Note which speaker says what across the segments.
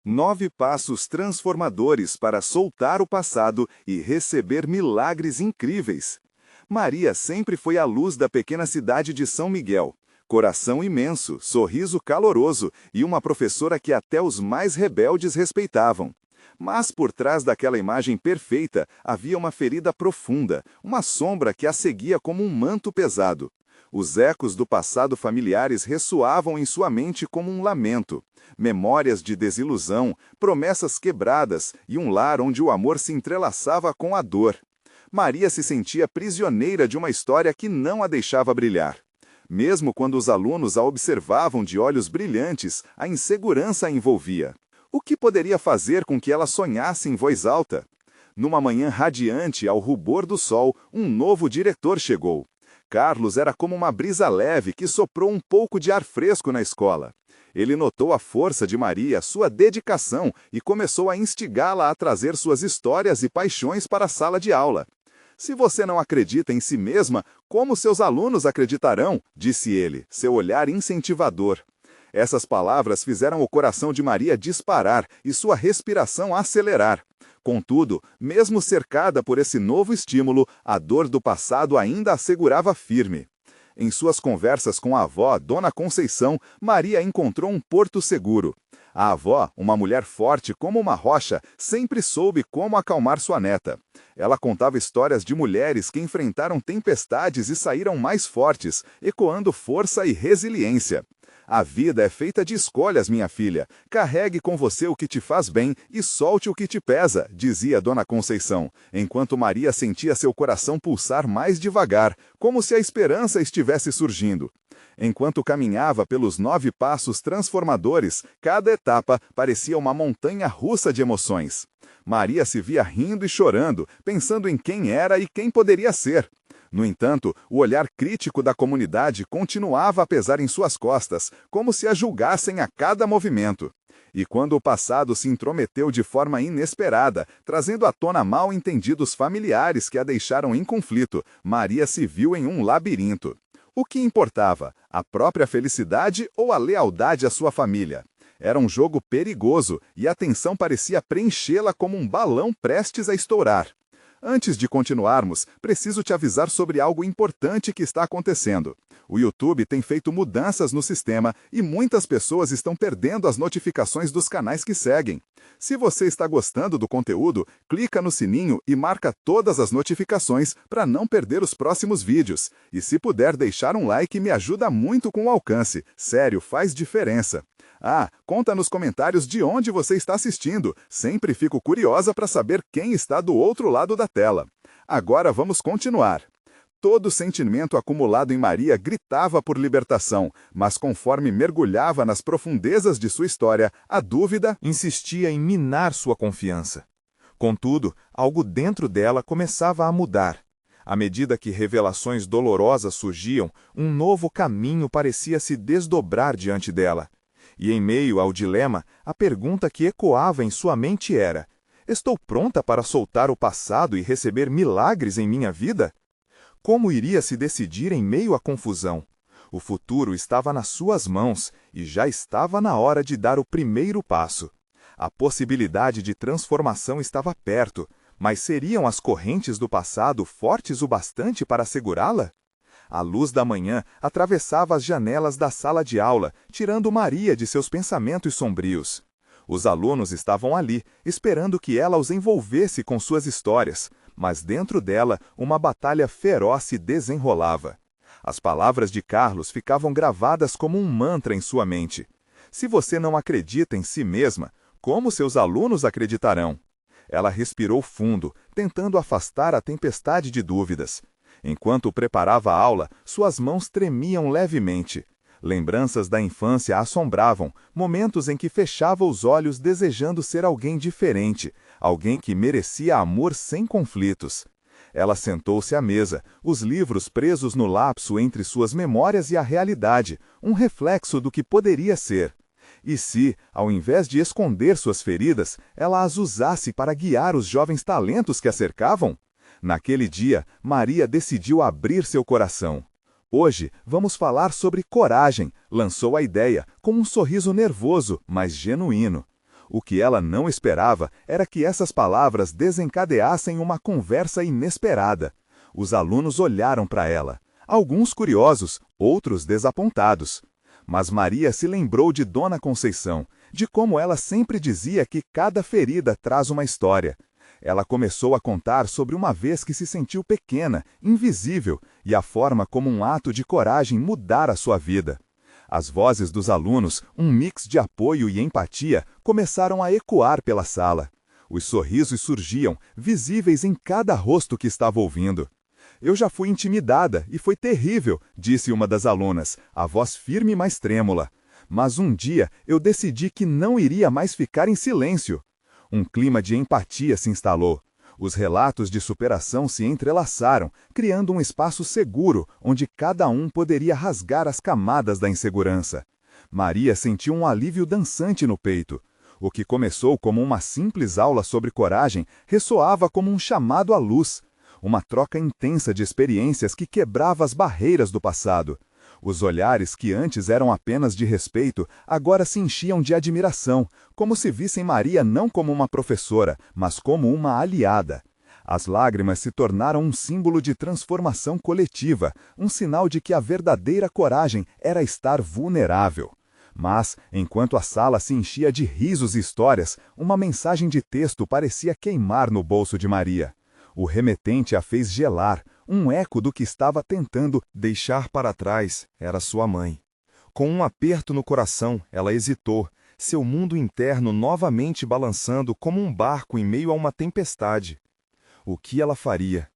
Speaker 1: 9 passos transformadores para soltar o passado e receber milagres incríveis. Maria sempre foi a luz da pequena cidade de São Miguel. Coração imenso, sorriso caloroso e uma professora que até os mais rebeldes respeitavam. Mas por trás daquela imagem perfeita havia uma ferida profunda, uma sombra que a seguia como um manto pesado. Os ecos do passado familiares ressoavam em sua mente como um lamento. Memórias de desilusão, promessas quebradas e um lar onde o amor se entrelaçava com a dor. Maria se sentia prisioneira de uma história que não a deixava brilhar. Mesmo quando os alunos a observavam de olhos brilhantes, a insegurança a envolvia. O que poderia fazer com que ela sonhasse em voz alta? Numa manhã radiante, ao rubor do sol, um novo diretor chegou. Carlos era como uma brisa leve que soprou um pouco de ar fresco na escola. Ele notou a força de Maria, sua dedicação, e começou a instigá-la a trazer suas histórias e paixões para a sala de aula. Se você não acredita em si mesma, como seus alunos acreditarão? Disse ele, seu olhar incentivador. Essas palavras fizeram o coração de Maria disparar e sua respiração acelerar. Contudo, mesmo cercada por esse novo estímulo, a dor do passado ainda a segurava firme. Em suas conversas com a avó, Dona Conceição, Maria encontrou um porto seguro. A avó, uma mulher forte como uma rocha, sempre soube como acalmar sua neta. Ela contava histórias de mulheres que enfrentaram tempestades e saíram mais fortes, ecoando força e resiliência. A vida é feita de escolhas, minha filha. Carregue com você o que te faz bem e solte o que te pesa, dizia Dona Conceição, enquanto Maria sentia seu coração pulsar mais devagar, como se a esperança estivesse surgindo. Enquanto caminhava pelos 9 passos transformadores, cada etapa parecia uma montanha russa de emoções. Maria se via rindo e chorando, pensando em quem era e quem poderia ser. No entanto, o olhar crítico da comunidade continuava a pesar em suas costas, como se a julgassem a cada movimento. E quando o passado se intrometeu de forma inesperada, trazendo à tona mal-entendidos familiares que a deixaram em conflito, Maria se viu em um labirinto. O que importava? A própria felicidade ou a lealdade à sua família? Era um jogo perigoso e a tensão parecia preenchê-la como um balão prestes a estourar. Antes de continuarmos, preciso te avisar sobre algo importante que está acontecendo. O YouTube tem feito mudanças no sistema e muitas pessoas estão perdendo as notificações dos canais que seguem. Se você está gostando do conteúdo, clica no sininho e marca todas as notificações para não perder os próximos vídeos. E se puder deixar um like, me ajuda muito com o alcance. Sério, faz diferença. Ah, conta nos comentários de onde você está assistindo. Sempre fico curiosa para saber quem está do outro lado da tela. Agora vamos continuar. Todo o sentimento acumulado em Maria gritava por libertação, mas conforme mergulhava nas profundezas de sua história, a dúvida insistia em minar sua confiança. Contudo, algo dentro dela começava a mudar. À medida que revelações dolorosas surgiam, um novo caminho parecia se desdobrar diante dela. E em meio ao dilema, a pergunta que ecoava em sua mente era: estou pronta para soltar o passado e receber milagres em minha vida? Como iria se decidir em meio à confusão? O futuro estava nas suas mãos e já estava na hora de dar o primeiro passo. A possibilidade de transformação estava perto, mas seriam as correntes do passado fortes o bastante para segurá-la? A luz da manhã atravessava as janelas da sala de aula, tirando Maria de seus pensamentos sombrios. Os alunos estavam ali, esperando que ela os envolvesse com suas histórias, mas dentro dela uma batalha feroz se desenrolava. As palavras de Carlos ficavam gravadas como um mantra em sua mente. Se você não acredita em si mesma, como seus alunos acreditarão? Ela respirou fundo, tentando afastar a tempestade de dúvidas. Enquanto preparava a aula, suas mãos tremiam levemente. Lembranças da infância a assombravam, momentos em que fechava os olhos desejando ser alguém diferente, alguém que merecia amor sem conflitos. Ela sentou-se à mesa, os livros presos no lapso entre suas memórias e a realidade, um reflexo do que poderia ser. E se, ao invés de esconder suas feridas, ela as usasse para guiar os jovens talentos que a cercavam? Naquele dia, Maria decidiu abrir seu coração. Hoje, vamos falar sobre coragem, lançou a ideia, com um sorriso nervoso, mas genuíno. O que ela não esperava era que essas palavras desencadeassem uma conversa inesperada. Os alunos olharam para ela, alguns curiosos, outros desapontados. Mas Maria se lembrou de Dona Conceição, de como ela sempre dizia que cada ferida traz uma história. Ela começou a contar sobre uma vez que se sentiu pequena, invisível, e a forma como um ato de coragem mudara sua vida. As vozes dos alunos, um mix de apoio e empatia, começaram a ecoar pela sala. Os sorrisos surgiam, visíveis em cada rosto que estava ouvindo. Eu já fui intimidada e foi terrível, disse uma das alunas, a voz firme mas trêmula. Mas um dia eu decidi que não iria mais ficar em silêncio. Um clima de empatia se instalou. Os relatos de superação se entrelaçaram, criando um espaço seguro, onde cada um poderia rasgar as camadas da insegurança. Maria sentiu um alívio dançante no peito. O que começou como uma simples aula sobre coragem ressoava como um chamado à luz. Uma troca intensa de experiências que quebrava as barreiras do passado. Os olhares que antes eram apenas de respeito, agora se enchiam de admiração, como se vissem Maria não como uma professora, mas como uma aliada. As lágrimas se tornaram um símbolo de transformação coletiva, um sinal de que a verdadeira coragem era estar vulnerável. Mas, enquanto a sala se enchia de risos e histórias, uma mensagem de texto parecia queimar no bolso de Maria. O remetente a fez gelar, um eco do que estava tentando deixar para trás era sua mãe. Com um aperto no coração, ela hesitou, seu mundo interno novamente balançando como um barco em meio a uma tempestade. O que ela faria?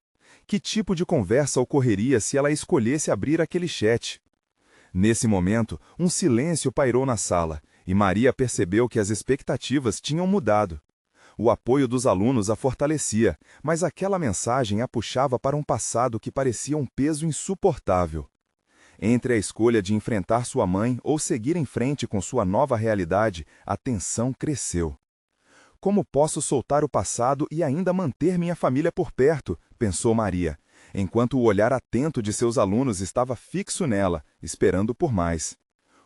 Speaker 1: Que tipo de conversa ocorreria se ela escolhesse abrir aquele chat? Nesse momento, um silêncio pairou na sala, e Maria percebeu que as expectativas tinham mudado. O apoio dos alunos a fortalecia, mas aquela mensagem a puxava para um passado que parecia um peso insuportável. Entre a escolha de enfrentar sua mãe ou seguir em frente com sua nova realidade, a tensão cresceu. Como posso soltar o passado e ainda manter minha família por perto? Pensou Maria, enquanto o olhar atento de seus alunos estava fixo nela, esperando por mais.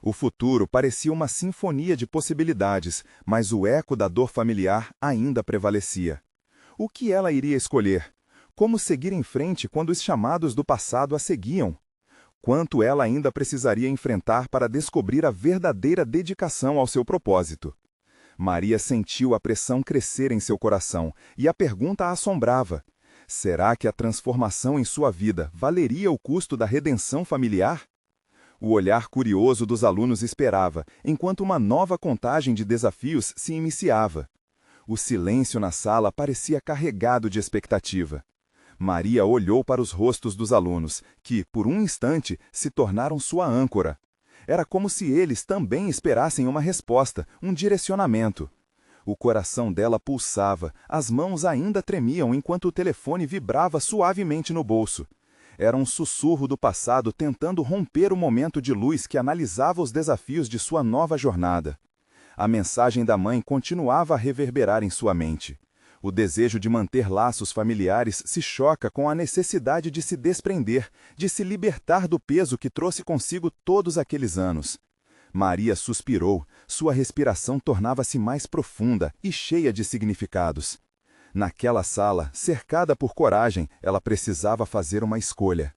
Speaker 1: O futuro parecia uma sinfonia de possibilidades, mas o eco da dor familiar ainda prevalecia. O que ela iria escolher? Como seguir em frente quando os chamados do passado a seguiam? Quanto ela ainda precisaria enfrentar para descobrir a verdadeira dedicação ao seu propósito? Maria sentiu a pressão crescer em seu coração, e a pergunta a assombrava. Será que a transformação em sua vida valeria o custo da redenção familiar? O olhar curioso dos alunos esperava, enquanto uma nova contagem de desafios se iniciava. O silêncio na sala parecia carregado de expectativa. Maria olhou para os rostos dos alunos, que, por um instante, se tornaram sua âncora. Era como se eles também esperassem uma resposta, um direcionamento. O coração dela pulsava, as mãos ainda tremiam enquanto o telefone vibrava suavemente no bolso. Era um sussurro do passado tentando romper o momento de luz que analisava os desafios de sua nova jornada. A mensagem da mãe continuava a reverberar em sua mente. O desejo de manter laços familiares se choca com a necessidade de se desprender, de se libertar do peso que trouxe consigo todos aqueles anos. Maria suspirou, sua respiração tornava-se mais profunda e cheia de significados. Naquela sala, cercada por coragem, ela precisava fazer uma escolha.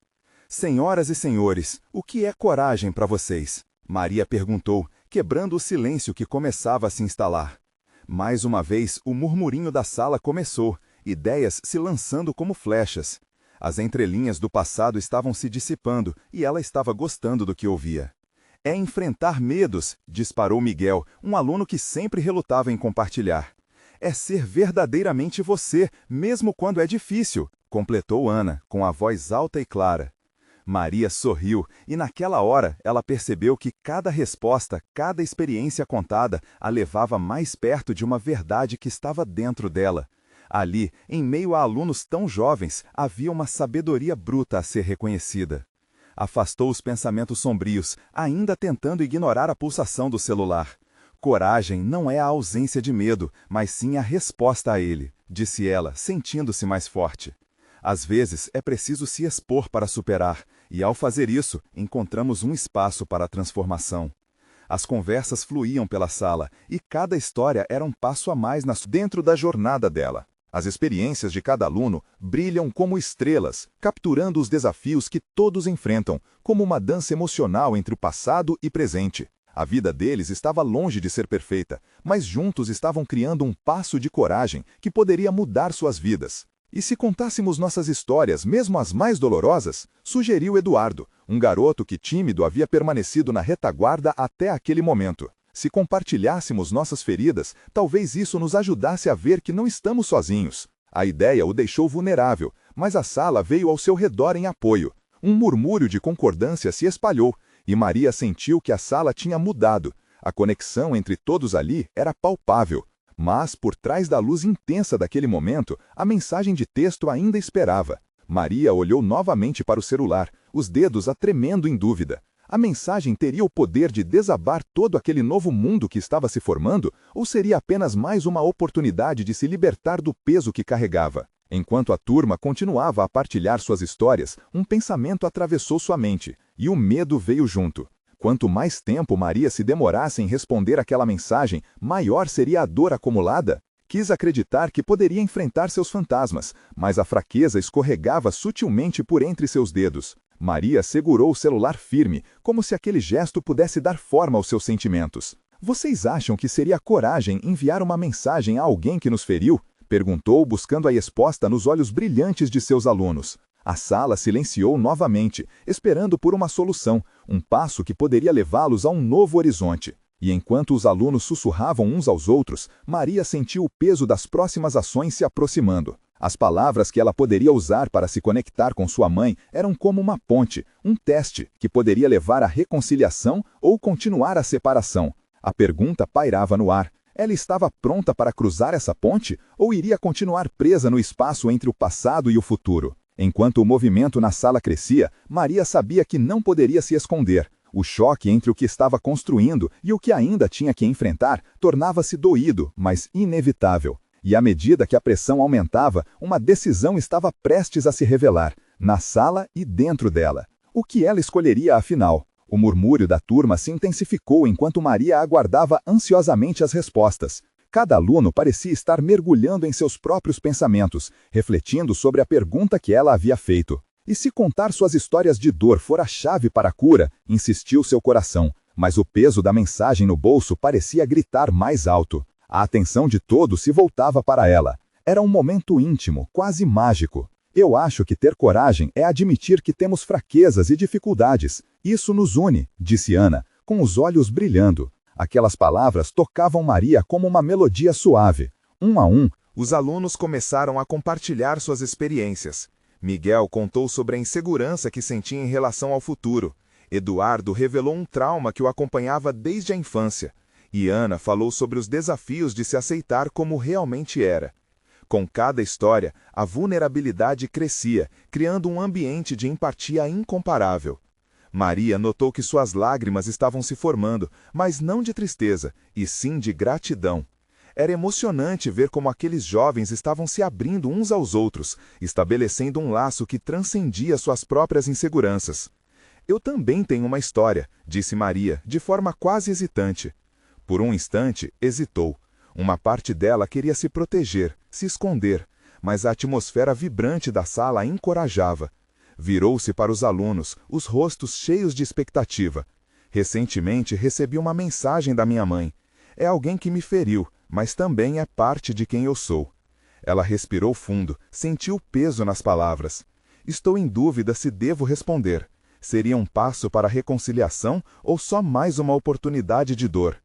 Speaker 1: Senhoras e senhores, o que é coragem para vocês? Maria perguntou, quebrando o silêncio que começava a se instalar. Mais uma vez, o murmurinho da sala começou, ideias se lançando como flechas. As entrelinhas do passado estavam se dissipando e ela estava gostando do que ouvia. É enfrentar medos, disparou Miguel, um aluno que sempre relutava em compartilhar. É ser verdadeiramente você, mesmo quando é difícil, completou Ana, com a voz alta e clara. Maria sorriu, e naquela hora ela percebeu que cada resposta, cada experiência contada, a levava mais perto de uma verdade que estava dentro dela. Ali, em meio a alunos tão jovens, havia uma sabedoria bruta a ser reconhecida. Afastou os pensamentos sombrios, ainda tentando ignorar a pulsação do celular. Coragem não é a ausência de medo, mas sim a resposta a ele, disse ela, sentindo-se mais forte. Às vezes, é preciso se expor para superar, e ao fazer isso, encontramos um espaço para a transformação. As conversas fluíam pela sala, e cada história era um passo a mais dentro da jornada dela. As experiências de cada aluno brilham como estrelas, capturando os desafios que todos enfrentam, como uma dança emocional entre o passado e presente. A vida deles estava longe de ser perfeita, mas juntos estavam criando um passo de coragem que poderia mudar suas vidas. E se contássemos nossas histórias, mesmo as mais dolorosas? Sugeriu Eduardo, um garoto que tímido havia permanecido na retaguarda até aquele momento. Se compartilhássemos nossas feridas, talvez isso nos ajudasse a ver que não estamos sozinhos. A ideia o deixou vulnerável, mas a sala veio ao seu redor em apoio. Um murmúrio de concordância se espalhou, e Maria sentiu que a sala tinha mudado. A conexão entre todos ali era palpável. Mas, por trás da luz intensa daquele momento, a mensagem de texto ainda esperava. Maria olhou novamente para o celular, os dedos a tremendo em dúvida. A mensagem teria o poder de desabar todo aquele novo mundo que estava se formando, ou seria apenas mais uma oportunidade de se libertar do peso que carregava? Enquanto a turma continuava a partilhar suas histórias, um pensamento atravessou sua mente, e o medo veio junto. Quanto mais tempo Maria se demorasse em responder aquela mensagem, maior seria a dor acumulada. Quis acreditar que poderia enfrentar seus fantasmas, mas a fraqueza escorregava sutilmente por entre seus dedos. Maria segurou o celular firme, como se aquele gesto pudesse dar forma aos seus sentimentos. Vocês acham que seria coragem enviar uma mensagem a alguém que nos feriu? Perguntou, buscando a resposta nos olhos brilhantes de seus alunos. A sala silenciou novamente, esperando por uma solução, um passo que poderia levá-los a um novo horizonte. E enquanto os alunos sussurravam uns aos outros, Maria sentiu o peso das próximas ações se aproximando. As palavras que ela poderia usar para se conectar com sua mãe eram como uma ponte, um teste, que poderia levar à reconciliação ou continuar a separação. A pergunta pairava no ar. Ela estava pronta para cruzar essa ponte ou iria continuar presa no espaço entre o passado e o futuro? Enquanto o movimento na sala crescia, Maria sabia que não poderia se esconder. O choque entre o que estava construindo e o que ainda tinha que enfrentar tornava-se doído, mas inevitável. E à medida que a pressão aumentava, uma decisão estava prestes a se revelar, na sala e dentro dela. O que ela escolheria afinal? O murmúrio da turma se intensificou enquanto Maria aguardava ansiosamente as respostas. Cada aluno parecia estar mergulhando em seus próprios pensamentos, refletindo sobre a pergunta que ela havia feito. E se contar suas histórias de dor for a chave para a cura, insistiu seu coração, mas o peso da mensagem no bolso parecia gritar mais alto. A atenção de todos se voltava para ela. Era um momento íntimo, quase mágico. Eu acho que ter coragem é admitir que temos fraquezas e dificuldades. Isso nos une, disse Ana, com os olhos brilhando. Aquelas palavras tocavam Maria como uma melodia suave. Um a um, os alunos começaram a compartilhar suas experiências. Miguel contou sobre a insegurança que sentia em relação ao futuro. Eduardo revelou um trauma que o acompanhava desde a infância. E Ana falou sobre os desafios de se aceitar como realmente era. Com cada história, a vulnerabilidade crescia, criando um ambiente de empatia incomparável. Maria notou que suas lágrimas estavam se formando, mas não de tristeza, e sim de gratidão. Era emocionante ver como aqueles jovens estavam se abrindo uns aos outros, estabelecendo um laço que transcendia suas próprias inseguranças. Eu também tenho uma história, disse Maria, de forma quase hesitante. Por um instante, hesitou. Uma parte dela queria se proteger, se esconder, mas a atmosfera vibrante da sala a encorajava. Virou-se para os alunos, os rostos cheios de expectativa. Recentemente recebi uma mensagem da minha mãe. É alguém que me feriu, mas também é parte de quem eu sou. Ela respirou fundo, sentiu o peso nas palavras. Estou em dúvida se devo responder. Seria um passo para a reconciliação ou só mais uma oportunidade de dor?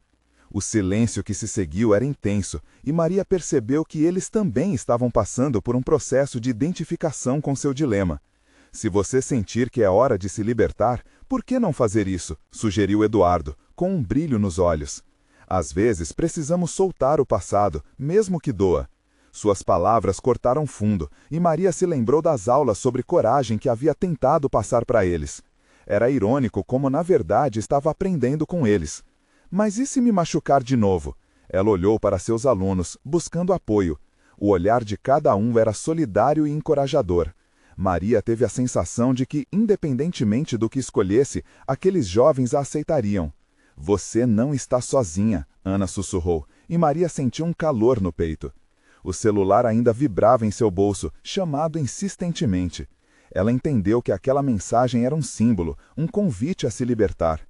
Speaker 1: O silêncio que se seguiu era intenso, e Maria percebeu que eles também estavam passando por um processo de identificação com seu dilema. Se você sentir que é hora de se libertar, por que não fazer isso? Sugeriu Eduardo, com um brilho nos olhos. Às vezes precisamos soltar o passado, mesmo que doa. Suas palavras cortaram fundo, e Maria se lembrou das aulas sobre coragem que havia tentado passar para eles. Era irônico como na verdade estava aprendendo com eles. Mas e se me machucar de novo? Ela olhou para seus alunos, buscando apoio. O olhar de cada um era solidário e encorajador. Maria teve a sensação de que, independentemente do que escolhesse, aqueles jovens a aceitariam.
Speaker 2: Você não está sozinha, Ana sussurrou, e Maria sentiu um calor no peito. O celular ainda vibrava em seu bolso, chamado insistentemente. Ela entendeu que aquela mensagem era um símbolo, um convite a se libertar.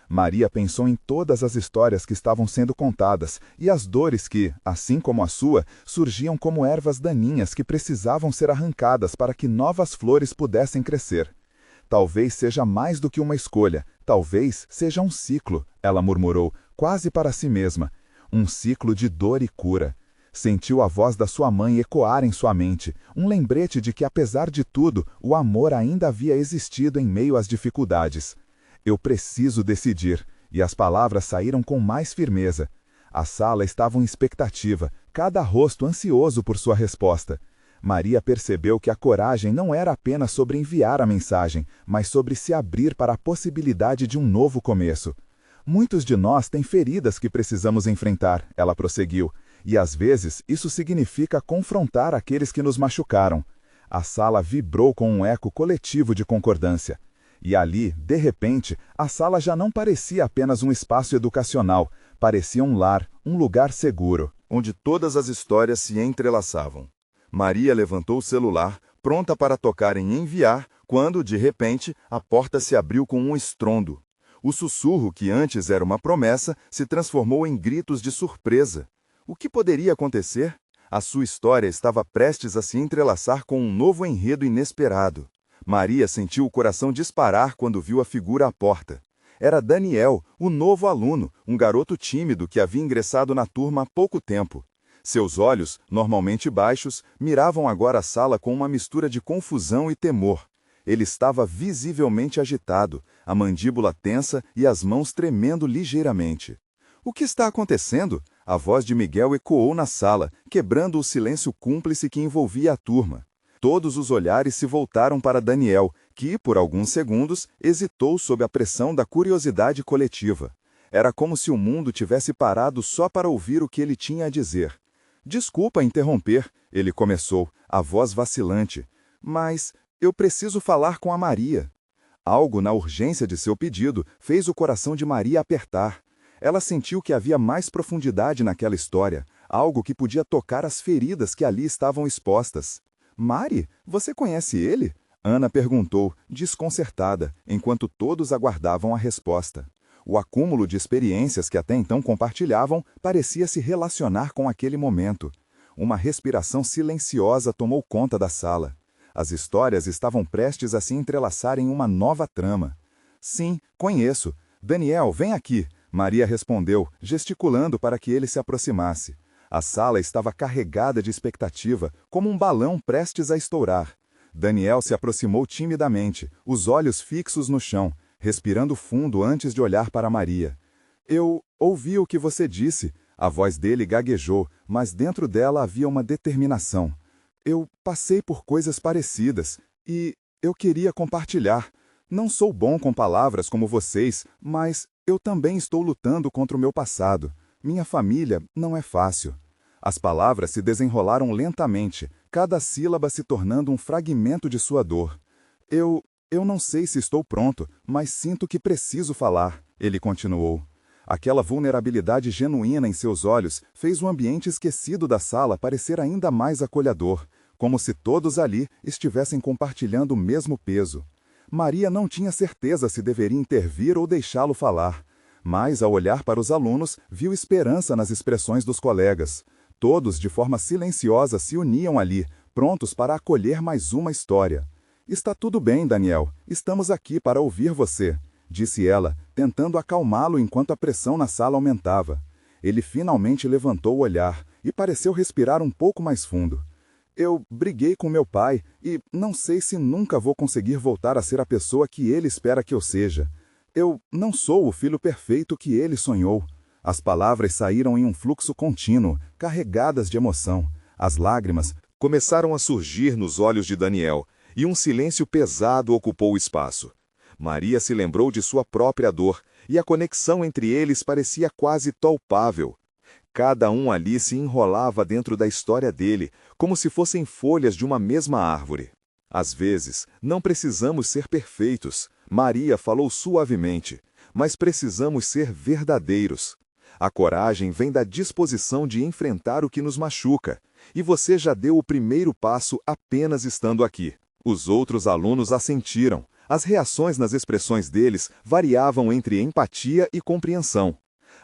Speaker 2: Maria pensou em todas as histórias que estavam sendo contadas e as dores que, assim como a sua, surgiam como ervas daninhas que precisavam ser arrancadas para que novas flores pudessem crescer. Talvez seja mais do que uma escolha, talvez seja um ciclo, ela murmurou, quase para si mesma. Um ciclo de dor e cura. Sentiu a voz da sua mãe ecoar em sua mente, um lembrete de que, apesar de tudo, o amor ainda havia existido em meio às dificuldades. Eu preciso decidir, e as palavras saíram com mais firmeza. A sala estava em expectativa, cada rosto ansioso por sua resposta. Maria percebeu que a coragem não era apenas sobre enviar a mensagem, mas sobre se abrir para a possibilidade de um novo começo. Muitos de nós têm feridas que precisamos enfrentar, ela prosseguiu, e às vezes isso significa confrontar aqueles que nos machucaram. A sala vibrou com um eco coletivo de concordância. E ali, de repente, a sala já não parecia apenas um espaço educacional, parecia um lar, um lugar seguro.
Speaker 1: Onde todas as histórias se entrelaçavam. Maria levantou o celular, pronta para tocar em enviar, quando, de repente, a porta se abriu com um estrondo. O sussurro, que antes era uma promessa, se transformou em gritos de surpresa. O que poderia acontecer? A sua história estava prestes a se entrelaçar com um novo enredo inesperado. Maria sentiu o coração disparar quando viu a figura à porta. Era Daniel, o novo aluno, um garoto tímido que havia ingressado na turma há pouco tempo. Seus olhos, normalmente baixos, miravam agora a sala com uma mistura de confusão e temor. Ele estava visivelmente agitado, a mandíbula tensa e as mãos tremendo ligeiramente. O que está acontecendo? A voz de Miguel ecoou na sala, quebrando o silêncio cúmplice que envolvia a turma. Todos os olhares se voltaram para Daniel, que, por alguns segundos, hesitou sob a pressão da curiosidade coletiva. Era como se o mundo tivesse parado só para ouvir o que ele tinha a dizer. Desculpa interromper, ele começou, a voz vacilante. Mas eu preciso falar com a Maria. Algo na urgência de seu pedido fez o coração de Maria apertar. Ela sentiu que havia mais profundidade naquela história, algo que podia tocar as feridas que ali estavam expostas. Mari, você conhece ele? Ana perguntou, desconcertada, enquanto todos aguardavam a resposta. O acúmulo de experiências que até então compartilhavam parecia se relacionar com aquele momento. Uma respiração silenciosa tomou conta da sala. As histórias estavam prestes a se entrelaçar em uma nova trama. Sim, conheço. Daniel, vem aqui, Maria respondeu, gesticulando para que ele se aproximasse. A sala estava carregada de expectativa, como um balão prestes a estourar. Daniel se aproximou timidamente, os olhos fixos no chão, respirando fundo antes de olhar para Maria. Eu ouvi o que você disse. A voz dele gaguejou, mas dentro dela havia uma determinação. Eu passei por coisas parecidas e eu queria compartilhar. Não sou bom com palavras como vocês, mas eu também estou lutando contra o meu passado. Minha família não é fácil. As palavras se desenrolaram lentamente, cada sílaba se tornando um fragmento de sua dor. Eu não sei se estou pronto, mas sinto que preciso falar, ele continuou. Aquela vulnerabilidade genuína em seus olhos fez o ambiente esquecido da sala parecer ainda mais acolhedor, como se todos ali estivessem compartilhando o mesmo peso. Maria não tinha certeza se deveria intervir ou deixá-lo falar, mas, ao olhar para os alunos, viu esperança nas expressões dos colegas. Todos, de forma silenciosa, se uniam ali, prontos para acolher mais uma história. Está tudo bem, Daniel. Estamos aqui para ouvir você, disse ela, tentando acalmá-lo enquanto a pressão na sala aumentava. Ele finalmente levantou o olhar e pareceu respirar um pouco mais fundo. Eu briguei com meu pai e não sei se nunca vou conseguir voltar a ser a pessoa que ele espera que eu seja. Eu não sou o filho perfeito que ele sonhou. As palavras saíram em um fluxo contínuo, carregadas de emoção. As lágrimas começaram a surgir nos olhos de Daniel, e um silêncio pesado ocupou o espaço. Maria se lembrou de sua própria dor, e a conexão entre eles parecia quase palpável. Cada um ali se enrolava dentro da história dele, como se fossem folhas de uma mesma árvore. Às vezes, não precisamos ser perfeitos. Maria falou suavemente. mas precisamos ser verdadeiros. A coragem vem da disposição de enfrentar o que nos machuca, e você já deu o primeiro passo apenas estando aqui. Os outros alunos assentiram. As reações nas expressões deles variavam entre empatia e compreensão.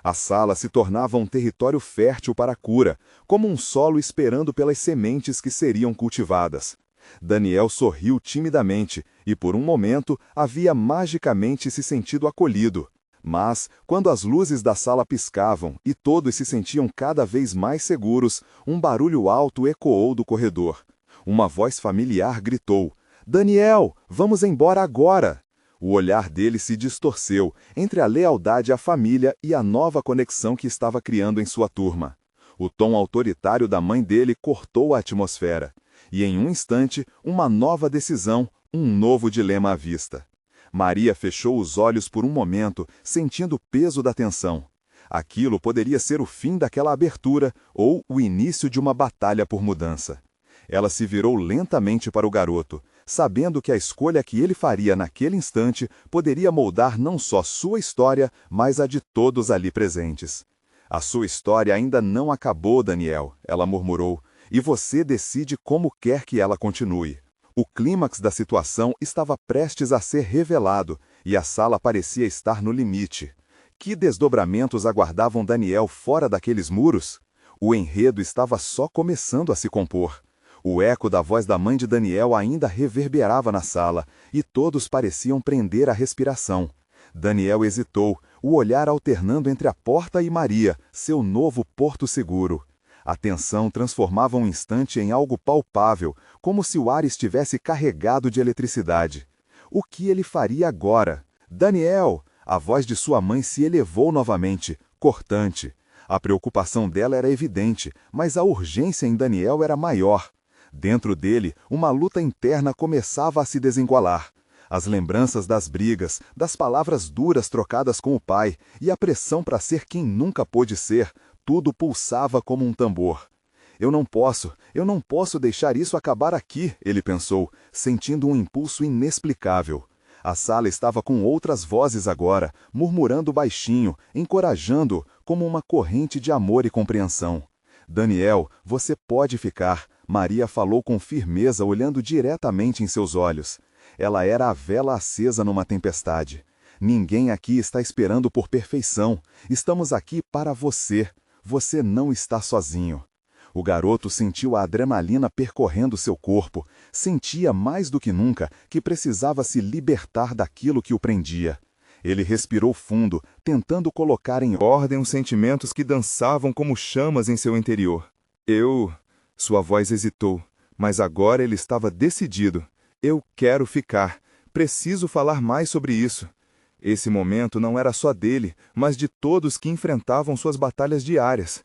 Speaker 1: A sala se tornava um território fértil para a cura, como um solo esperando pelas sementes que seriam cultivadas. Daniel sorriu timidamente e, por um momento, havia magicamente se sentido acolhido. Mas, quando as luzes da sala piscavam e todos se sentiam cada vez mais seguros, um barulho alto ecoou do corredor. Uma voz familiar gritou: "Daniel, vamos embora agora!" O olhar dele se distorceu entre a lealdade à família e a nova conexão que estava criando em sua turma. O tom autoritário da mãe dele cortou a atmosfera. E em um instante, uma nova decisão, um novo dilema à vista. Maria fechou os olhos por um momento, sentindo o peso da tensão. Aquilo poderia ser o fim daquela abertura ou o início de uma batalha por mudança. Ela se virou lentamente para o garoto, sabendo que a escolha que ele faria naquele instante poderia moldar não só sua história, mas a de todos ali presentes. "A sua história ainda não acabou, Daniel", ela murmurou, "e você decide como quer que ela continue." O clímax da situação estava prestes a ser revelado, e a sala parecia estar no limite. Que desdobramentos aguardavam Daniel fora daqueles muros? O enredo estava só começando a se compor. O eco da voz da mãe de Daniel ainda reverberava na sala, e todos pareciam prender a respiração. Daniel hesitou, o olhar alternando entre a porta e Maria, seu novo porto seguro. A tensão transformava um instante em algo palpável, como se o ar estivesse carregado de eletricidade. O que ele faria agora? "Daniel!" A voz de sua mãe se elevou novamente, cortante. A preocupação dela era evidente, mas a urgência em Daniel era maior. Dentro dele, uma luta interna começava a se desengolar. As lembranças das brigas, das palavras duras trocadas com o pai e a pressão para ser quem nunca pôde ser, tudo pulsava como um tambor. Eu não posso deixar isso acabar aqui", ele pensou, sentindo um impulso inexplicável. A sala estava com outras vozes agora, murmurando baixinho, encorajando-o, como uma corrente de amor e compreensão. "Daniel, você pode ficar", Maria falou com firmeza, olhando diretamente em seus olhos. Ela era a vela acesa numa tempestade. "Ninguém aqui está esperando por perfeição. Estamos aqui para você. Você não está sozinho." O garoto sentiu a adrenalina percorrendo seu corpo. Sentia mais do que nunca que precisava se libertar daquilo que o prendia. Ele respirou fundo, tentando colocar em ordem os sentimentos que dançavam como chamas em seu interior. Sua voz hesitou, mas agora ele estava decidido. "Eu quero ficar. Preciso falar mais sobre isso." Esse momento não era só dele, mas de todos que enfrentavam suas batalhas diárias.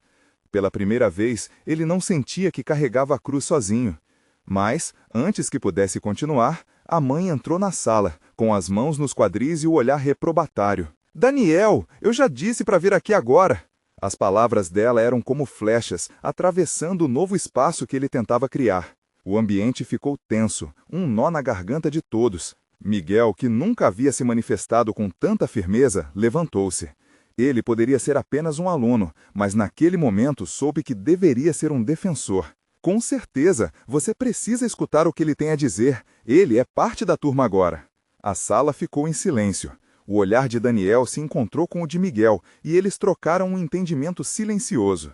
Speaker 1: Pela primeira vez, ele não sentia que carregava a cruz sozinho. Mas, antes que pudesse continuar, a mãe entrou na sala, com as mãos nos quadris e o olhar reprobatário. "Daniel, eu já disse para vir aqui agora." As palavras dela eram como flechas, atravessando o novo espaço que ele tentava criar. O ambiente ficou tenso, um nó na garganta de todos. Miguel, que nunca havia se manifestado com tanta firmeza, levantou-se. Ele poderia ser apenas um aluno, mas naquele momento soube que deveria ser um defensor. "Com certeza, você precisa escutar o que ele tem a dizer. Ele é parte da turma agora." A sala ficou em silêncio. O olhar de Daniel se encontrou com o de Miguel, e eles trocaram um entendimento silencioso.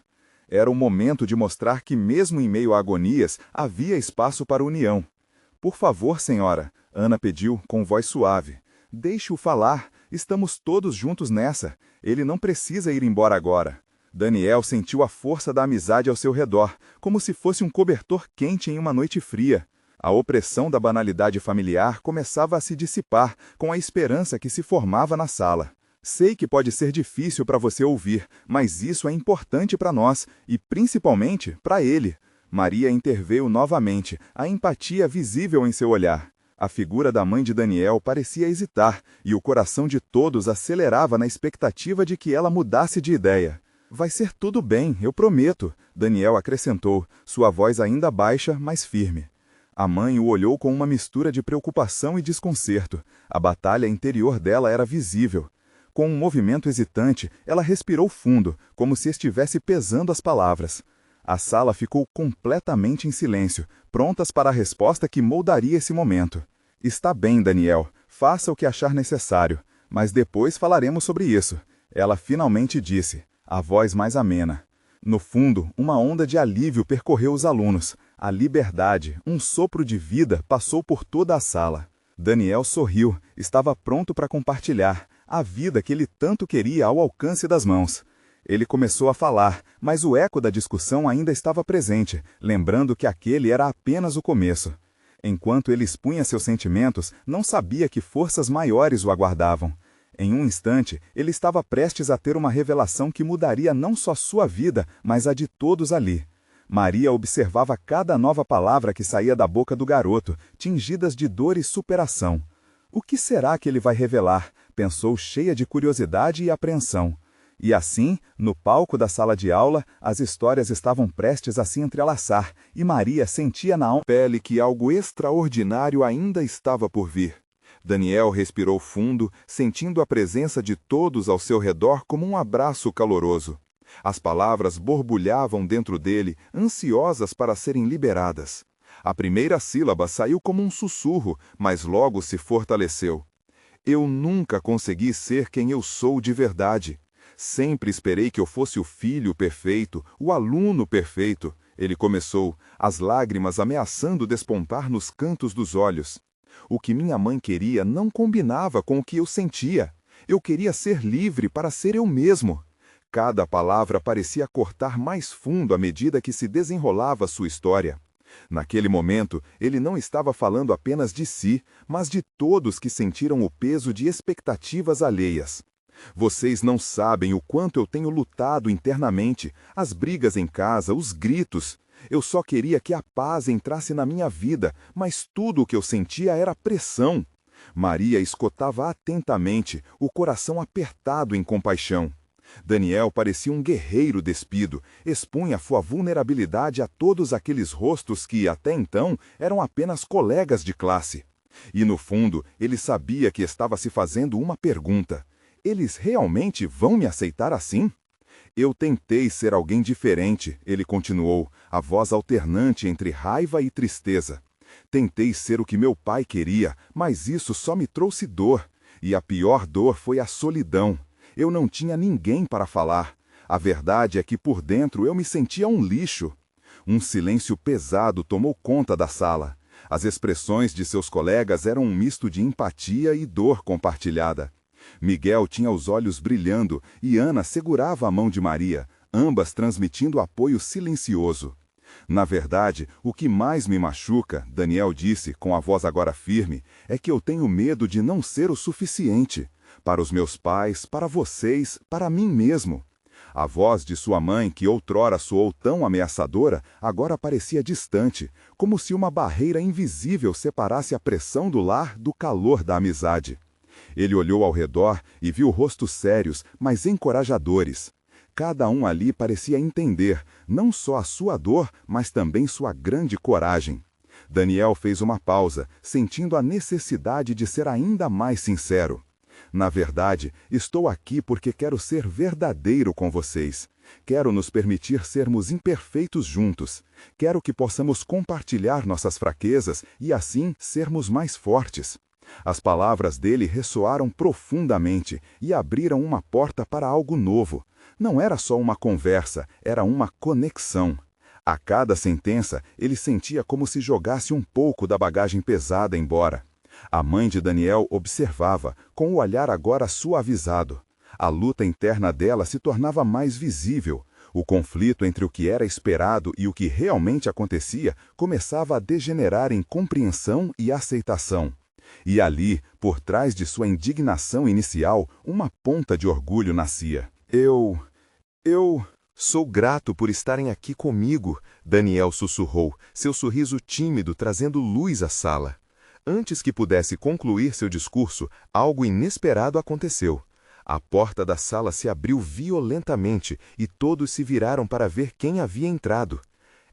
Speaker 1: Era o momento de mostrar que, mesmo em meio a agonias, havia espaço para união. "Por favor, senhora", Ana pediu, com voz suave. "Deixe-o falar. Estamos todos juntos nessa. Ele não precisa ir embora agora." Daniel sentiu a força da amizade ao seu redor, como se fosse um cobertor quente em uma noite fria. A opressão da banalidade familiar começava a se dissipar com a esperança que se formava na sala. "Sei que pode ser difícil para você ouvir, mas isso é importante para nós, e principalmente para ele." Maria interveio novamente, a empatia visível em seu olhar. A figura da mãe de Daniel parecia hesitar, e o coração de todos acelerava na expectativa de que ela mudasse de ideia. "Vai ser tudo bem, eu prometo", Daniel acrescentou, sua voz ainda baixa, mas firme. A mãe o olhou com uma mistura de preocupação e desconcerto. A batalha interior dela era visível.
Speaker 2: Com um movimento hesitante, ela respirou fundo, como se estivesse pesando as palavras. A sala ficou completamente em silêncio, prontas para a resposta que moldaria esse momento. Está bem, Daniel, faça o que achar necessário, mas depois falaremos sobre isso. Ela finalmente disse, a voz mais amena. No fundo, uma onda de alívio percorreu os alunos. A liberdade, um sopro de vida, passou por toda a sala. Daniel sorriu, estava pronto para compartilhar a vida que ele tanto queria ao alcance das mãos. Ele começou a falar, mas o eco da discussão ainda estava presente, lembrando que aquele era apenas o começo. Enquanto ele expunha seus sentimentos, não sabia que forças maiores o aguardavam. Em um instante, ele estava prestes a ter uma revelação que mudaria não só sua vida, mas a de todos ali. Maria observava cada nova palavra que saía da boca do garoto, tingidas de dor e superação. O que será que ele vai revelar? Pensou cheia de curiosidade e apreensão. E assim, no palco da sala de aula, as histórias estavam prestes a se entrelaçar, e Maria sentia na pele que algo extraordinário ainda estava por vir. Daniel respirou fundo, sentindo a presença de todos ao seu redor como um abraço caloroso. As palavras borbulhavam dentro dele, ansiosas para serem liberadas. A primeira sílaba saiu como um sussurro, mas logo se fortaleceu. Eu nunca consegui ser quem eu sou de verdade. Sempre esperei que eu fosse o filho perfeito, o aluno perfeito. Ele começou, as lágrimas ameaçando despontar nos cantos dos olhos. O que minha mãe queria não combinava com o que eu sentia. Eu queria ser livre para ser eu mesmo. Cada palavra parecia cortar mais fundo à medida que se desenrolava sua história. Naquele momento, ele não estava falando apenas de si, mas de todos que sentiram o peso de expectativas alheias. Vocês não sabem o quanto eu tenho lutado internamente, as brigas em casa, os gritos. Eu só queria que a paz entrasse na minha vida, mas tudo o que eu sentia era pressão. Maria escutava atentamente, o coração apertado em compaixão. Daniel parecia um guerreiro despido, expunha sua vulnerabilidade a todos aqueles rostos que, até então, eram apenas colegas de classe. E, no fundo, ele sabia que estava se fazendo uma pergunta. Eles realmente vão me aceitar assim? Eu tentei ser alguém diferente, ele continuou, a voz alternante entre raiva e tristeza. Tentei ser o que meu pai queria, mas isso só me trouxe dor. E a pior dor foi a solidão. Eu não tinha ninguém para falar. A verdade é que por dentro eu me sentia um lixo. Um silêncio pesado tomou conta da sala. As expressões de seus colegas eram um misto de empatia e dor compartilhada. Miguel tinha os olhos brilhando e Ana segurava a mão de Maria, ambas transmitindo apoio silencioso. Na verdade, o que mais me machuca, Daniel disse, com a voz agora firme, é que eu tenho medo de não ser o suficiente. Para os meus pais, para vocês, para mim mesmo. A voz de sua mãe, que outrora soou tão ameaçadora, agora parecia distante, como se uma barreira invisível separasse a pressão do lar do calor da amizade. Ele olhou ao redor e viu rostos sérios, mas encorajadores. Cada um ali parecia entender, não só a sua dor, mas também sua grande coragem. Daniel fez uma pausa, sentindo a necessidade de ser ainda mais sincero. Na verdade, estou aqui porque quero ser verdadeiro com vocês. Quero nos permitir sermos imperfeitos juntos. Quero que possamos compartilhar nossas fraquezas e assim sermos mais fortes. As palavras dele ressoaram profundamente e abriram uma porta para algo novo. Não era só uma conversa, era uma conexão. A cada sentença, ele sentia como se jogasse um pouco da bagagem pesada embora. A mãe de Daniel observava, com o olhar agora suavizado. A luta interna dela se tornava mais visível. O conflito entre o que era esperado e o que realmente acontecia começava a degenerar em compreensão e aceitação. E ali, por trás de sua indignação inicial, uma ponta de orgulho nascia. Eu sou grato por estarem aqui comigo, Daniel sussurrou, seu sorriso tímido trazendo luz à sala. Antes que pudesse concluir seu discurso, algo inesperado aconteceu. A porta da sala se abriu violentamente e todos se viraram para ver quem havia entrado.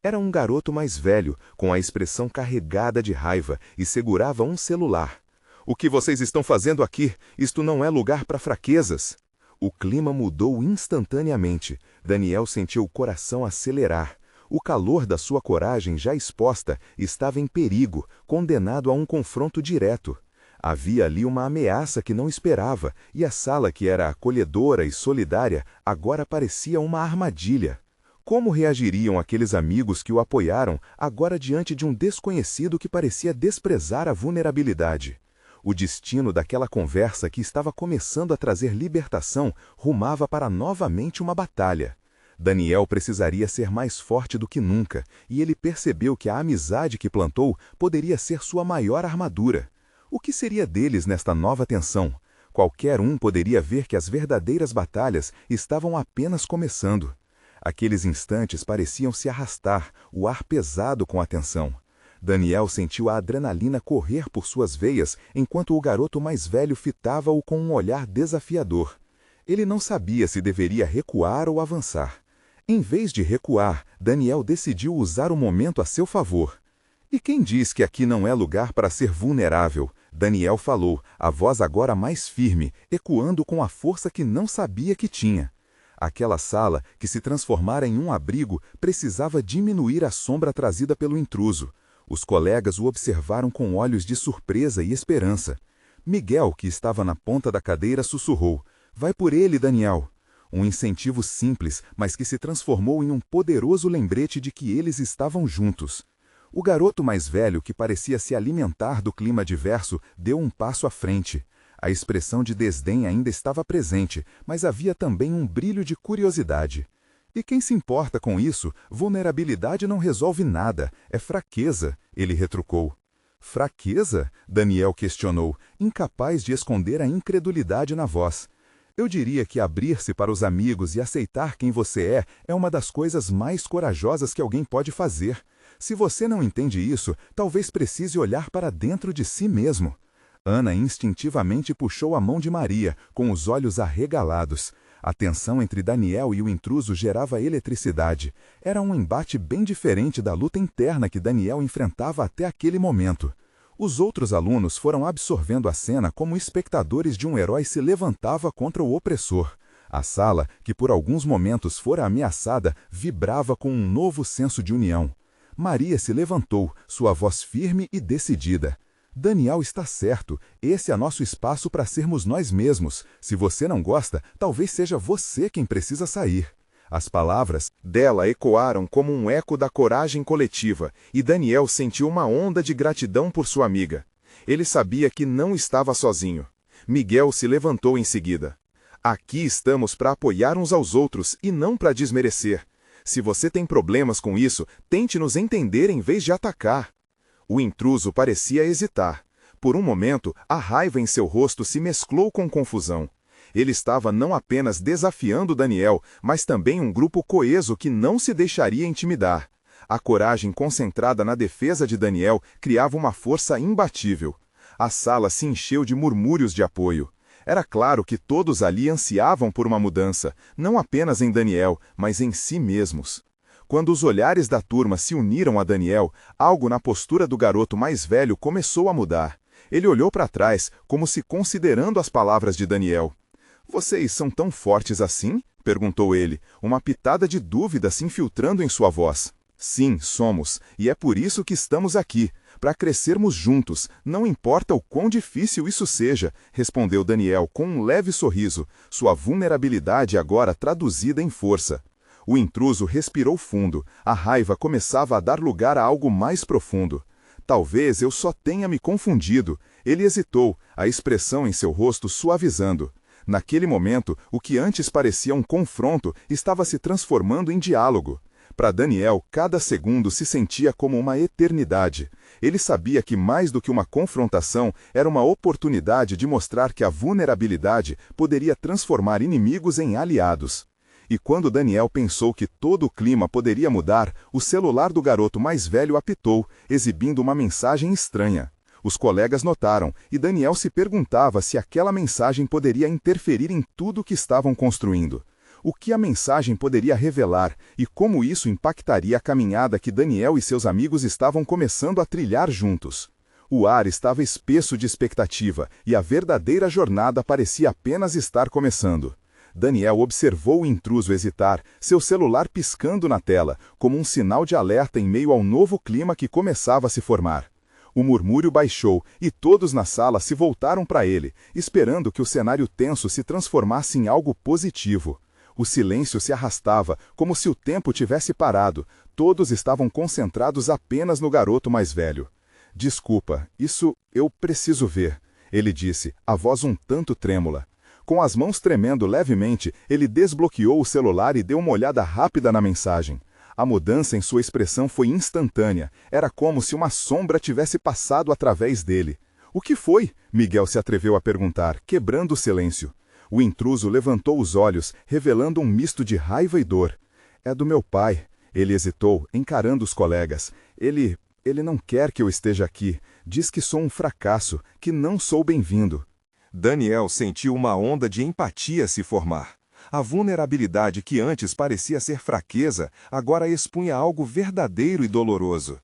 Speaker 2: Era um garoto mais velho, com a expressão carregada de raiva, e segurava um celular. O que vocês estão fazendo aqui? Isto não é lugar para fraquezas. O clima mudou instantaneamente. Daniel sentiu o coração acelerar. O calor da sua coragem já exposta estava em perigo, condenado a um confronto direto. Havia ali uma ameaça que não esperava, e a sala que era acolhedora e solidária agora parecia uma armadilha. Como reagiriam aqueles amigos que o apoiaram agora diante de um desconhecido que parecia desprezar a vulnerabilidade? O destino daquela conversa que estava começando a trazer libertação rumava para novamente uma batalha. Daniel precisaria ser mais forte do que nunca, e ele percebeu que a amizade que plantou poderia ser sua maior armadura. O que seria deles nesta nova tensão? Qualquer um poderia ver que as verdadeiras batalhas estavam apenas começando. Aqueles instantes pareciam se arrastar, o ar pesado com a tensão. Daniel sentiu a adrenalina correr por suas veias enquanto o garoto mais velho fitava-o com um olhar desafiador. Ele não sabia se deveria recuar ou avançar. Em vez de recuar, Daniel decidiu usar o momento a seu favor. E quem diz que aqui não é lugar para ser vulnerável? Daniel falou, a voz agora mais firme, ecoando com a força que não sabia que tinha. Aquela sala, que se transformara em um abrigo, precisava diminuir a sombra trazida pelo intruso. Os colegas o observaram com olhos de surpresa e esperança. Miguel, que estava na ponta da cadeira, sussurrou, vai por ele, Daniel. Um incentivo simples, mas que se transformou em um poderoso lembrete de que eles estavam juntos. O garoto mais velho, que parecia se alimentar do clima adverso, deu um passo à frente. A expressão de desdém ainda estava presente, mas havia também um brilho de curiosidade. E quem se importa com isso? Vulnerabilidade não resolve nada, é fraqueza, ele retrucou. Fraqueza? Daniel questionou, incapaz de esconder a incredulidade na voz. Eu diria que abrir-se para os amigos e aceitar quem você é uma das coisas mais corajosas que alguém pode fazer. Se você não entende isso, talvez precise olhar para dentro de si mesmo. Ana instintivamente puxou a mão de Maria, com os olhos arregalados. A tensão entre Daniel e o intruso gerava eletricidade. Era um embate bem diferente da luta interna que Daniel enfrentava até aquele momento. Os outros alunos foram absorvendo a cena como espectadores de um herói se levantava contra o opressor. A sala, que por alguns momentos fora ameaçada, vibrava com um novo senso de união. Maria se levantou, sua voz firme e decidida. Daniel está certo, esse é nosso espaço para sermos nós mesmos. Se você não gosta, talvez seja você quem precisa sair. As palavras dela ecoaram como um eco da coragem coletiva, e Daniel sentiu uma onda de gratidão por sua amiga. Ele sabia que não estava sozinho. Miguel se levantou em seguida. Aqui estamos para apoiar uns aos outros e não para desmerecer. Se você tem problemas com isso, tente nos entender em vez de atacar. O intruso parecia hesitar. Por um momento, a raiva em seu rosto se mesclou com confusão. Ele estava não apenas desafiando Daniel, mas também um grupo coeso que não se deixaria intimidar. A coragem concentrada na defesa de Daniel criava uma força imbatível. A sala se encheu de murmúrios de apoio. Era claro que todos ali ansiavam por uma mudança, não apenas em Daniel, mas em si mesmos. Quando os olhares da turma se uniram a Daniel, algo na postura do garoto mais velho começou a mudar. Ele olhou para trás, como se considerando as palavras de Daniel. "Vocês são tão fortes assim?" perguntou ele, uma pitada de dúvida se infiltrando em sua voz. "Sim, somos, e é por isso que estamos aqui, para crescermos juntos, não importa o quão difícil isso seja", respondeu Daniel com um leve sorriso, sua vulnerabilidade agora traduzida em força. O intruso respirou fundo, a raiva começava a dar lugar a algo mais profundo. "Talvez eu só tenha me confundido." Ele hesitou, a expressão em seu rosto suavizando. Naquele momento, o que antes parecia um confronto estava se transformando em diálogo. Para Daniel, cada segundo se sentia como uma eternidade. Ele sabia que mais do que uma confrontação, era uma oportunidade de mostrar que a vulnerabilidade poderia transformar inimigos em aliados. E quando Daniel pensou que todo o clima poderia mudar, o celular do garoto mais velho apitou, exibindo uma mensagem estranha. Os colegas notaram, e Daniel se perguntava se aquela mensagem poderia interferir em tudo o que estavam construindo. O que a mensagem poderia revelar e como isso impactaria a caminhada que Daniel e seus amigos estavam começando a trilhar juntos. O ar estava espesso de expectativa e a verdadeira jornada parecia apenas estar começando. Daniel observou o intruso hesitar, seu celular piscando na tela, como um sinal de alerta em meio ao novo clima que começava a se formar. O murmúrio baixou e todos na sala se voltaram para ele, esperando que o cenário tenso se transformasse em algo positivo. O silêncio se arrastava, como se o tempo tivesse parado. Todos estavam concentrados apenas no garoto mais velho. Desculpa, isso eu preciso ver, ele disse, a voz um tanto trêmula. Com as mãos tremendo levemente, ele desbloqueou o celular e deu uma olhada rápida na mensagem. A mudança em sua expressão foi instantânea. Era como se uma sombra tivesse passado através dele. O que foi? Miguel se atreveu a perguntar, quebrando o silêncio. O intruso levantou os olhos, revelando um misto de raiva e dor. É do meu pai. Ele hesitou, encarando os colegas. Ele não quer que eu esteja aqui. Diz que sou um fracasso, que não sou bem-vindo.
Speaker 1: Daniel sentiu uma onda de empatia se formar. A vulnerabilidade que antes parecia ser fraqueza, agora expunha algo verdadeiro e doloroso.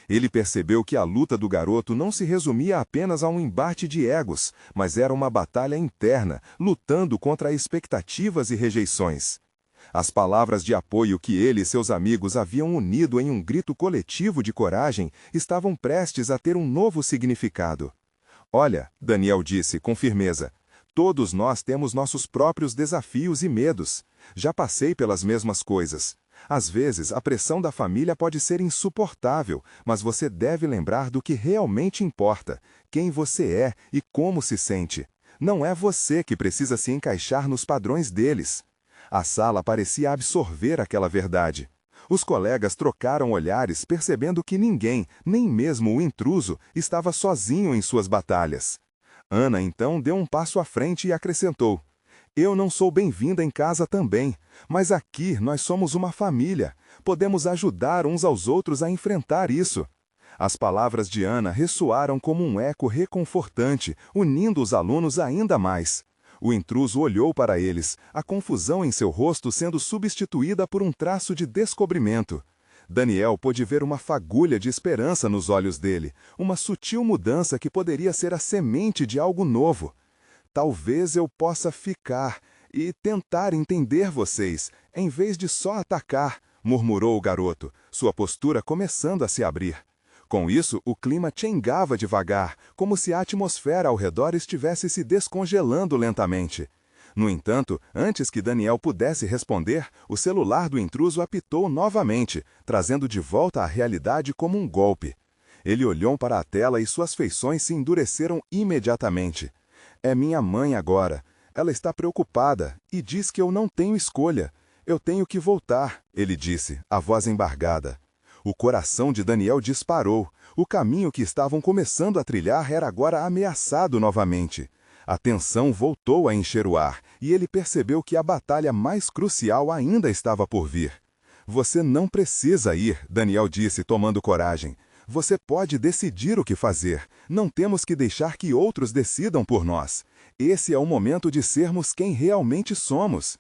Speaker 1: Ele percebeu que a luta do garoto não se resumia apenas a um embate de egos, mas era uma batalha interna, lutando contra expectativas e rejeições. As palavras de apoio que ele e seus amigos haviam unido em um grito coletivo de coragem estavam prestes a ter um novo significado. Olha, Daniel disse com firmeza, todos nós temos nossos próprios desafios e medos. Já passei pelas mesmas coisas. Às vezes, a pressão da família pode ser insuportável, mas você deve lembrar do que realmente importa, quem você é e como se sente. Não é você que precisa se encaixar nos padrões deles. A sala parecia absorver aquela verdade. Os colegas trocaram olhares, percebendo que ninguém, nem mesmo o intruso, estava sozinho em suas batalhas. Ana, então, deu um passo à frente e acrescentou, eu não sou bem-vinda em casa também, mas aqui nós somos uma família. Podemos ajudar uns aos outros a enfrentar isso. As palavras de Ana ressoaram como um eco reconfortante, unindo os alunos ainda mais. O intruso olhou para eles, a confusão em seu rosto sendo substituída por um traço de descobrimento. Daniel pôde ver uma fagulha de esperança nos olhos dele, uma sutil mudança que poderia ser a semente de algo novo. Talvez eu possa ficar e tentar entender vocês, em vez de só atacar, murmurou o garoto, sua postura começando a se abrir. Com isso, o clima chengava devagar, como se a atmosfera ao redor estivesse se descongelando lentamente. No entanto, antes que Daniel pudesse responder, o celular do intruso apitou novamente, trazendo de volta a realidade como um golpe. Ele olhou para a tela e suas feições se endureceram imediatamente. É minha mãe agora. Ela está preocupada e diz que eu não tenho escolha. Eu tenho que voltar, ele disse, a voz embargada. O coração de Daniel disparou. O caminho que estavam começando a trilhar era agora ameaçado novamente. A tensão voltou a encher o ar, e ele percebeu que a batalha mais crucial ainda estava por vir. Você não precisa ir, Daniel disse, tomando coragem. Você pode decidir o que fazer. Não temos que deixar que outros decidam por nós. Esse é o momento de sermos quem realmente somos.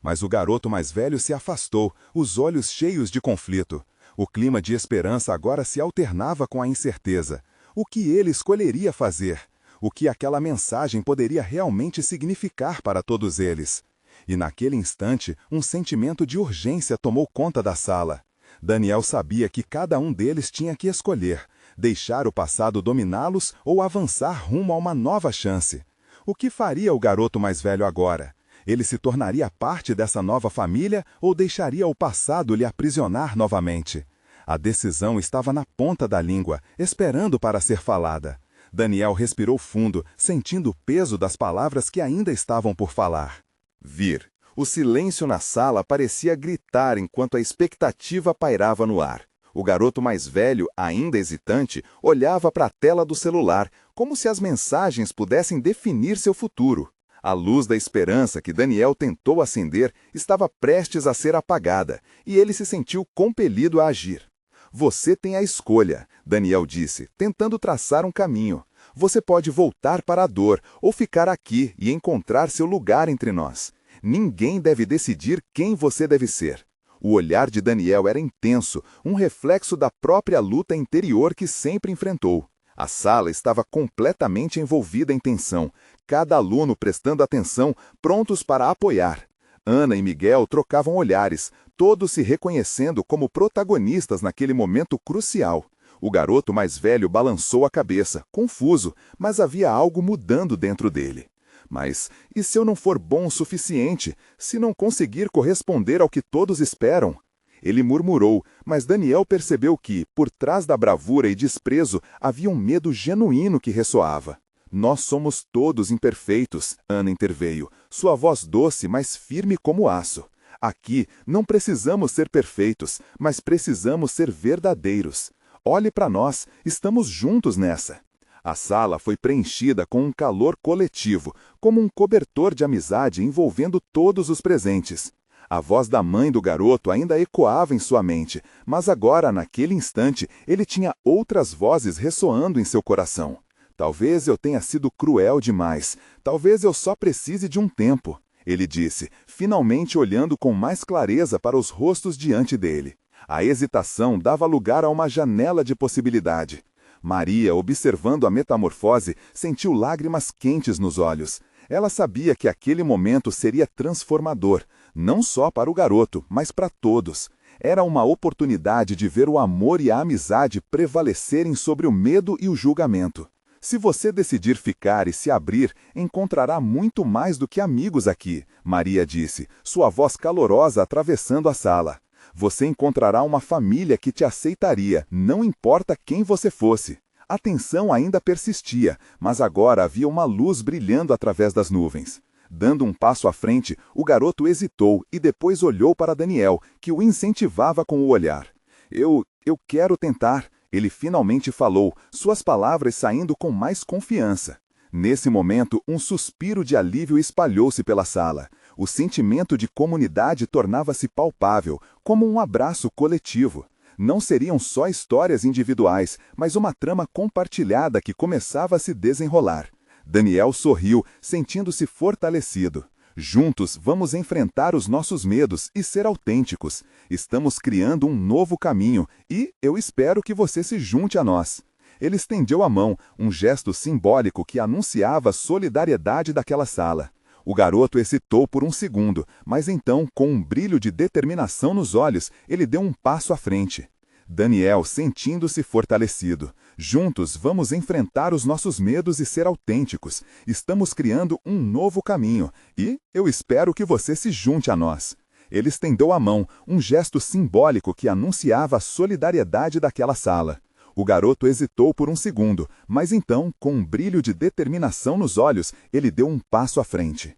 Speaker 1: Mas o garoto mais velho se afastou, os olhos cheios de conflito. O clima de esperança agora se alternava com a incerteza. O que ele escolheria fazer? O que aquela mensagem poderia realmente significar para todos eles? E naquele instante, um sentimento de urgência tomou conta da sala. Daniel sabia que cada um deles tinha que escolher, deixar o passado dominá-los ou avançar rumo a uma nova chance. O que faria o garoto mais velho agora? Ele se tornaria parte dessa nova família ou deixaria o passado lhe aprisionar novamente? A decisão estava na ponta da língua, esperando para ser falada. Daniel respirou fundo, sentindo o peso das palavras que ainda estavam por falar. Vir. O silêncio na sala parecia gritar enquanto a expectativa pairava no ar. O garoto mais velho, ainda hesitante, olhava para a tela do celular, como se as mensagens pudessem definir seu futuro. A luz da esperança que Daniel tentou acender estava prestes a ser apagada, e ele se sentiu compelido a agir. Você tem a escolha, Daniel disse, tentando traçar um caminho. Você pode voltar para a dor, ou ficar aqui e encontrar seu lugar entre nós. Ninguém deve decidir quem você deve ser. O olhar de Daniel era intenso, um reflexo da própria luta interior que sempre enfrentou. A sala estava completamente envolvida em tensão, cada aluno prestando atenção, prontos para apoiar. Ana e Miguel trocavam olhares, todos se reconhecendo como protagonistas naquele momento crucial. O garoto mais velho balançou a cabeça, confuso, mas havia algo mudando dentro dele. Mas e se eu não for bom o suficiente? Se não conseguir corresponder ao que todos esperam? Ele murmurou, mas Daniel percebeu que, por trás da bravura e desprezo, havia um medo genuíno que ressoava. Nós somos todos imperfeitos, Ana interveio, sua voz doce, mas firme como aço. Aqui não precisamos ser perfeitos, mas precisamos ser verdadeiros. Olhe para nós, estamos juntos nessa. A sala foi preenchida com um calor coletivo, como um cobertor de amizade envolvendo todos os presentes. A voz da mãe do garoto ainda ecoava em sua mente, mas agora, naquele instante, ele tinha outras vozes ressoando em seu coração. Talvez eu tenha sido cruel demais, talvez eu só precise de um tempo, ele disse, finalmente olhando com mais clareza para os rostos diante dele. A hesitação dava lugar a uma janela de possibilidade. Maria, observando a metamorfose, sentiu lágrimas quentes nos olhos. Ela sabia que aquele momento seria transformador, não só para o garoto, mas para todos. Era uma oportunidade de ver o amor e a amizade prevalecerem sobre o medo e o julgamento. Se você decidir ficar e se abrir, encontrará muito mais do que amigos aqui, Maria disse, sua voz calorosa atravessando a sala. Você encontrará uma família que te aceitaria, não importa quem você fosse. A tensão ainda persistia, mas agora havia uma luz brilhando através das nuvens. Dando um passo à frente, o garoto hesitou e depois olhou para Daniel, que o incentivava com o olhar. Eu quero tentar, ele finalmente falou, suas palavras saindo com mais confiança. Nesse momento, um suspiro de alívio espalhou-se pela sala. O sentimento de comunidade tornava-se palpável, como um abraço coletivo. Não seriam só histórias individuais, mas uma trama compartilhada que começava a se desenrolar. Daniel sorriu, sentindo-se fortalecido. Juntos vamos enfrentar os nossos medos e ser autênticos. Estamos criando um novo caminho e eu espero que você se junte a nós. Ele estendeu a mão, um gesto simbólico que anunciava a solidariedade daquela sala. O garoto hesitou por um segundo, mas então, com um brilho de determinação nos olhos, ele deu um passo à frente. Daniel, sentindo-se fortalecido. Juntos vamos enfrentar os nossos medos e ser autênticos. Estamos criando um novo caminho e eu espero que você se junte a nós. Ele estendeu a mão, um gesto simbólico que anunciava a solidariedade daquela sala. O garoto hesitou por um segundo, mas então, com um brilho de determinação nos olhos, ele deu um passo à frente.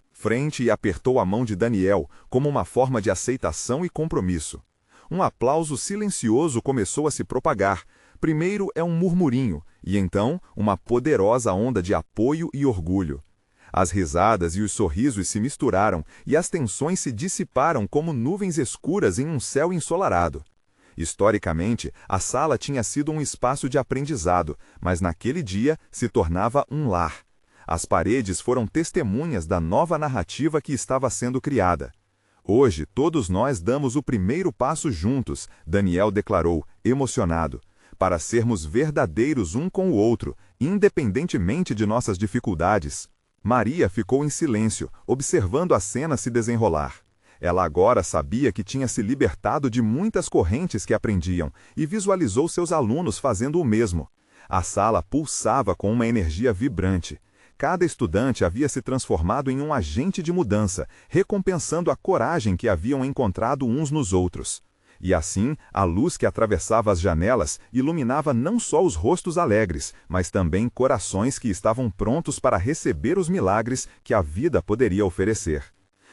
Speaker 1: E apertou a mão de Daniel, como uma forma de aceitação e compromisso. Um aplauso silencioso começou a se propagar. Primeiro é um murmurinho, e então uma poderosa onda de apoio e orgulho. As risadas e os sorrisos se misturaram, e as tensões se dissiparam como nuvens escuras em um céu ensolarado. Historicamente, a sala tinha sido um espaço de aprendizado, mas naquele dia se tornava um lar. As paredes foram testemunhas da nova narrativa que estava sendo criada. Hoje, todos nós damos o primeiro passo juntos, Daniel declarou, emocionado, para sermos verdadeiros um com o outro, independentemente de nossas dificuldades. Maria ficou em silêncio, observando a cena se desenrolar. Ela agora sabia que tinha se libertado de muitas correntes que aprendiam e visualizou seus alunos fazendo o mesmo. A sala pulsava com uma energia vibrante. Cada estudante havia se transformado em um agente de mudança, recompensando a coragem que haviam encontrado uns nos outros. E assim, a luz que atravessava as janelas iluminava não só os rostos alegres, mas também corações que estavam prontos para receber os milagres que a vida poderia oferecer.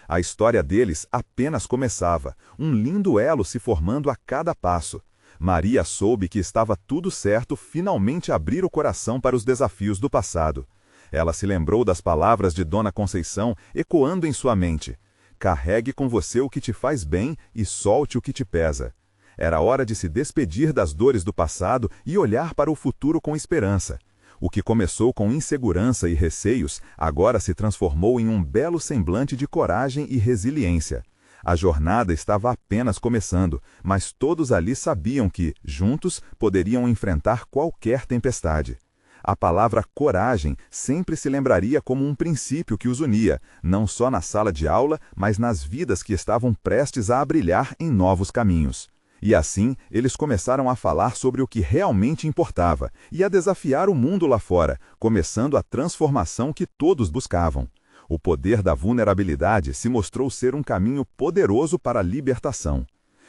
Speaker 1: A história deles apenas começava, um lindo elo se formando a cada passo. Maria soube que estava tudo certo finalmente abrir o coração para os desafios do passado. Ela se lembrou das palavras de Dona Conceição ecoando em sua mente. Carregue com você o que te faz bem e solte o que te pesa. Era hora de se despedir das dores do passado e olhar para o futuro com esperança. O que começou com insegurança e receios, agora se transformou em um belo semblante de coragem e resiliência. A jornada estava apenas começando, mas todos ali sabiam que, juntos, poderiam enfrentar qualquer tempestade.
Speaker 2: A palavra coragem sempre se lembraria como um princípio que os unia, não só na sala de aula, mas nas vidas que estavam prestes a brilhar em novos caminhos. E assim, eles começaram a falar sobre o que realmente importava e a desafiar o mundo lá fora, começando a transformação que todos buscavam. O poder da vulnerabilidade se mostrou ser um caminho poderoso para a libertação.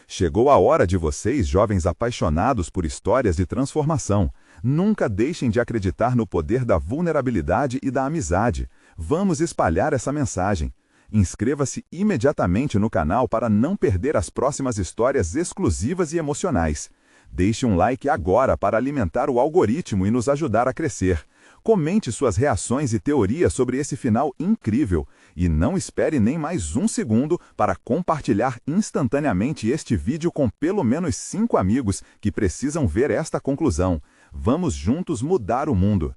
Speaker 2: Chegou a hora de vocês, jovens apaixonados por histórias de transformação. Nunca deixem de acreditar no poder da vulnerabilidade e da amizade. Vamos espalhar essa mensagem. Inscreva-se imediatamente no canal para não perder as próximas histórias exclusivas e emocionais. Deixe um like agora para alimentar o algoritmo e nos ajudar a crescer. Comente suas reações e teorias sobre esse final incrível. E não espere nem mais um segundo para compartilhar instantaneamente este vídeo com pelo menos 5 amigos que precisam ver esta conclusão. Vamos juntos mudar o mundo.